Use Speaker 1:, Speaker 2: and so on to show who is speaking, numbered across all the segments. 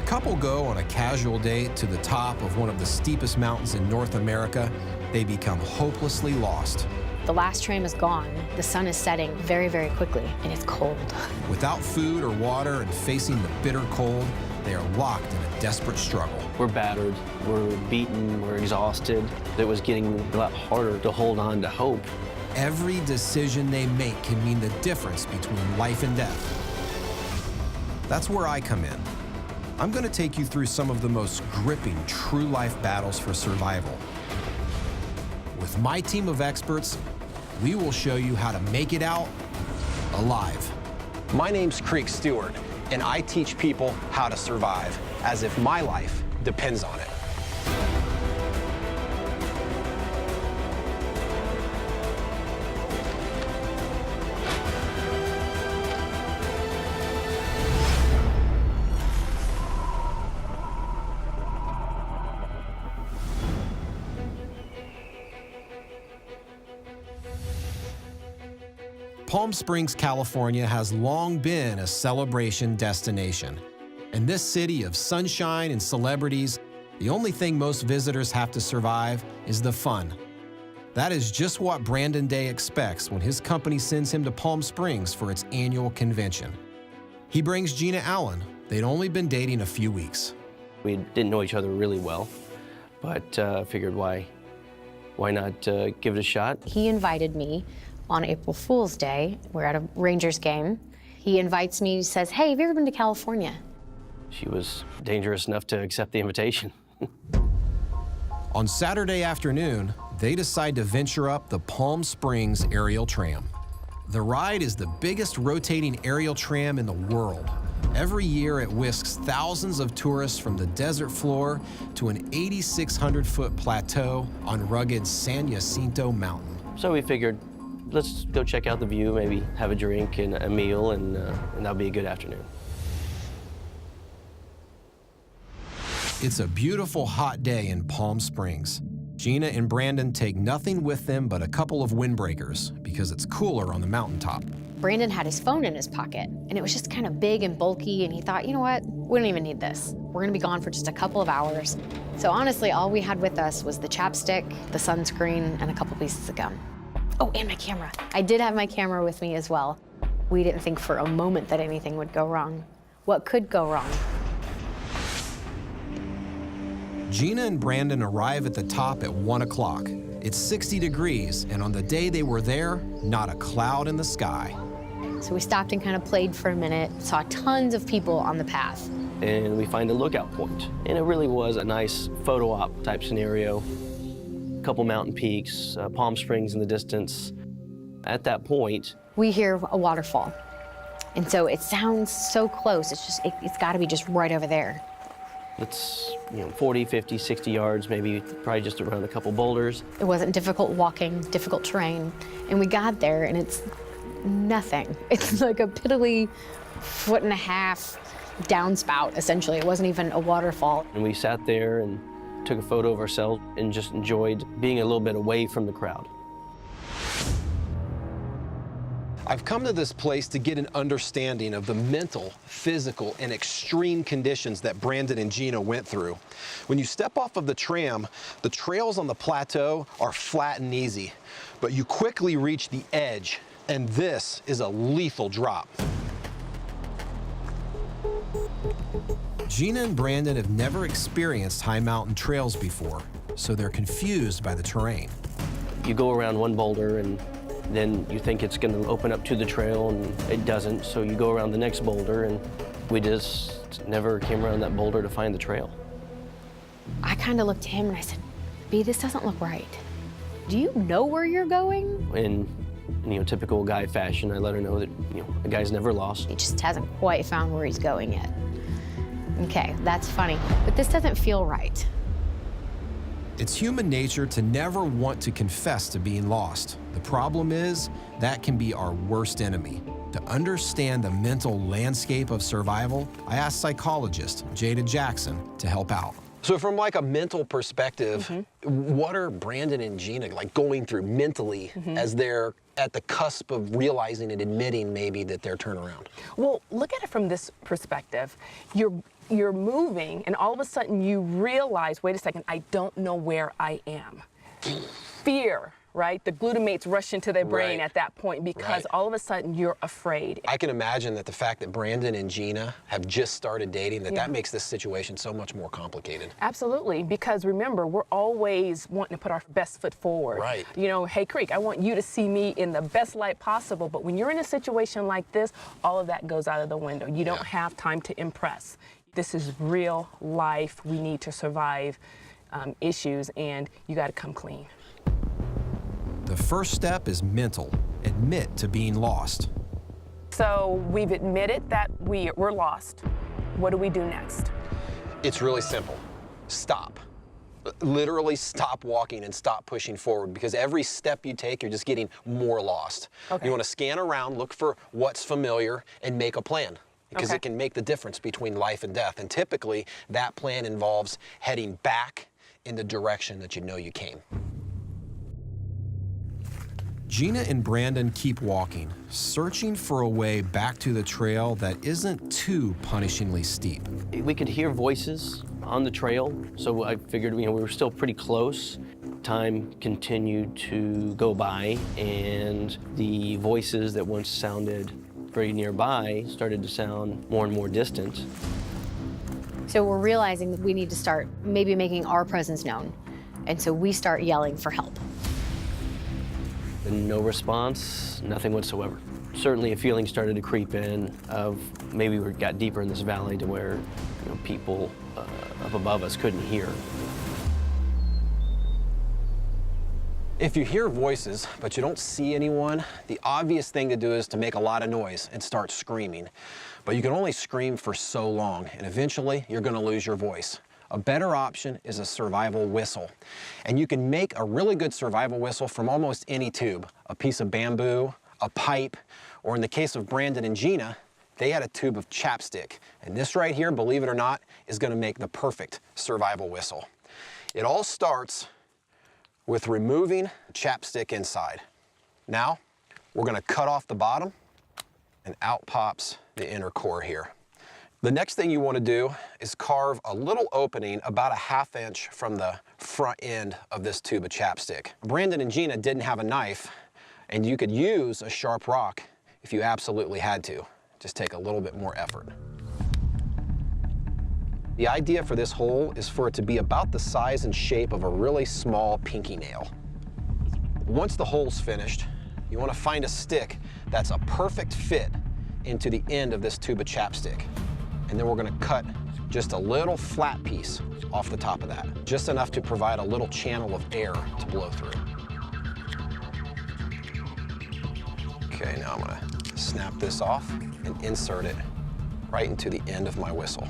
Speaker 1: couple go on a casual date to the top of one of the steepest mountains in North America, they become hopelessly lost.
Speaker 2: The last tram is gone. The sun is setting very, very quickly, and it's cold.
Speaker 1: Without food or water and facing the bitter cold, they are locked in a desperate struggle.
Speaker 3: We're battered, we're beaten, we're exhausted. It was getting a lot harder to hold on to hope.
Speaker 1: Every decision they make can mean the difference between life and death. That's where I come in. I'm going to take you through some of the most gripping, true-life battles for survival. With my team of experts, we will show you how to make it out alive. My name's Creek Stewart, and I teach people how to survive as if my life depends on it. Palm Springs, California has long been a celebration destination. In this city of sunshine and celebrities, the only thing most visitors have to survive is the fun. That is just what Brandon Day expects when his company sends him to Palm Springs for its annual convention. He brings Gina Allen. They'd only been dating a few weeks.
Speaker 3: We didn't know each other really well, but figured why not give it a shot.
Speaker 2: He invited me on April Fool's Day. We're at a Rangers game. He invites me, says, "Hey, have you ever been to California?"
Speaker 3: She was dangerous enough to accept the invitation.
Speaker 1: On Saturday afternoon, they decide to venture up the Palm Springs aerial tram. The ride is the biggest rotating aerial tram in the world. Every year, it whisks thousands of tourists from the desert floor to an 8,600-foot plateau on rugged San Jacinto Mountain.
Speaker 3: So we figured, let's go check out the view, maybe have a drink and a meal, and that'll be a good afternoon.
Speaker 1: It's a beautiful hot day in Palm Springs. Gina and Brandon take nothing with them but a couple of windbreakers because it's cooler on the mountaintop.
Speaker 2: Brandon had his phone in his pocket, and it was just kind of big and bulky, and he thought, you know what, we don't even need this. We're gonna be gone for just a couple of hours. So honestly, all we had with us was the chapstick, the sunscreen, and a couple pieces of gum. Oh, and my camera. I did have my camera with me as well. We didn't think for a moment that anything would go wrong. What could go wrong?
Speaker 1: Gina and Brandon arrive at the top at 1 o'clock. It's 60 degrees, and on the day they were there, not a cloud in the sky.
Speaker 2: So we stopped and kind of played for a minute, saw tons of people on the path.
Speaker 3: And we find a lookout point. And it really was a nice photo op type scenario. A couple mountain peaks, Palm Springs in the distance. At that point,
Speaker 2: we hear a waterfall. And so it sounds so close. It's gotta be just right over there.
Speaker 3: It's 40, 50, 60 yards, maybe probably just around a couple boulders.
Speaker 2: It wasn't difficult walking, difficult terrain. And we got there and it's nothing. It's like a piddly 1.5-foot downspout, essentially. It wasn't even a waterfall.
Speaker 3: And we sat there and took a photo of ourselves and just enjoyed being a little bit away from the crowd.
Speaker 1: I've come to this place to get an understanding of the mental, physical, and extreme conditions that Brandon and Gina went through. When you step off of the tram, the trails on the plateau are flat and easy, but you quickly reach the edge, and this is a lethal drop. Gina and Brandon have never experienced high mountain trails before, so they're confused by the terrain.
Speaker 3: You go around one boulder and then you think it's going to open up to the trail, and it doesn't, so you go around the next boulder, and we just never came around that boulder to find the trail.
Speaker 2: I kind of looked at him and I said, B, this doesn't look right. Do you know where you're going?
Speaker 3: In typical guy fashion, I let her know that the guy's never lost.
Speaker 2: He just hasn't quite found where he's going yet. Okay, that's funny, but this doesn't feel right.
Speaker 1: It's human nature to never want to confess to being lost. The problem is, that can be our worst enemy. To understand the mental landscape of survival, I asked psychologist Jada Jackson to help out. So from like a mental perspective, what are Brandon and Gina like going through mentally as they're at the cusp of realizing and admitting maybe that they're turnaround?
Speaker 4: Well, look at it from this perspective. You're You're moving, and all of a sudden you realize, wait a second, I don't know where I am. Fear, right? The glutamates rush into their brain at that point because all of a sudden you're afraid.
Speaker 1: I can imagine that the fact that Brandon and Gina have just started dating, that makes this situation so much more complicated.
Speaker 4: Absolutely, because remember, we're always wanting to put our best foot forward.
Speaker 1: Right.
Speaker 4: You know, hey, Creek, I want you to see me in the best light possible, but when you're in a situation like this, all of that goes out of the window. You don't have time to impress. This is real life. We need to survive issues, and you got to come clean.
Speaker 1: The first step is mental. Admit to being lost.
Speaker 4: So we've admitted that we're lost. What do we do next?
Speaker 1: It's really simple. Stop. Literally stop walking and stop pushing forward, because every step you take, you're just getting more lost. You want to scan around, look for what's familiar, and make a plan, because it can make the difference between life and death. And typically, that plan involves heading back in the direction that you know you came. Gina and Brandon keep walking, searching for a way back to the trail that isn't too punishingly steep.
Speaker 3: We could hear voices on the trail, so I figured, we were still pretty close. Time continued to go by, and the voices that once sounded very nearby started to sound more and more distant.
Speaker 2: So we're realizing that we need to start maybe making our presence known. And so we start yelling for help.
Speaker 3: And no response, nothing whatsoever. Certainly a feeling started to creep in of maybe we got deeper in this valley to where people up above us couldn't hear.
Speaker 1: If you hear voices, but you don't see anyone, the obvious thing to do is to make a lot of noise and start screaming. But you can only scream for so long, and eventually you're gonna lose your voice. A better option is a survival whistle. And you can make a really good survival whistle from almost any tube. A piece of bamboo, a pipe, or in the case of Brandon and Gina, they had a tube of chapstick. And this right here, believe it or not, is gonna make the perfect survival whistle. It all starts with removing the chapstick inside. Now, we're gonna cut off the bottom, and out pops the inner core here. The next thing you want to do is carve a little opening about a ½ inch from the front end of this tube of chapstick. Brandon and Gina didn't have a knife, and you could use a sharp rock if you absolutely had to. Just take a little bit more effort. The idea for this hole is for it to be about the size and shape of a really small pinky nail. Once the hole's finished, you want to find a stick that's a perfect fit into the end of this tube of chapstick. And then we're gonna cut just a little flat piece off the top of that, just enough to provide a little channel of air to blow through. Okay, now I'm gonna snap this off and insert it right into the end of my whistle,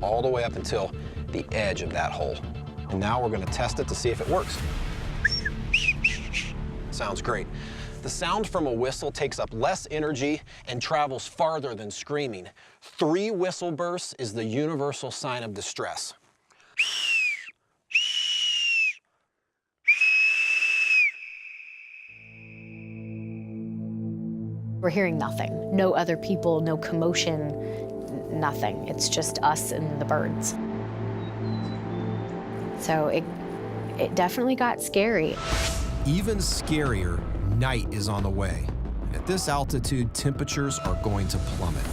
Speaker 1: all the way up until the edge of that hole. And now we're gonna test it to see if it works. Sounds great. The sound from a whistle takes up less energy and travels farther than screaming. 3 whistle bursts is the universal sign of distress.
Speaker 2: We're hearing nothing. No other people, no commotion, nothing. It's just us and the birds. So it definitely got scary.
Speaker 1: Even scarier, night is on the way. At this altitude, temperatures are going to plummet.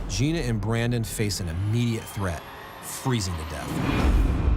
Speaker 1: Gina and Brandon face an immediate threat, freezing to death.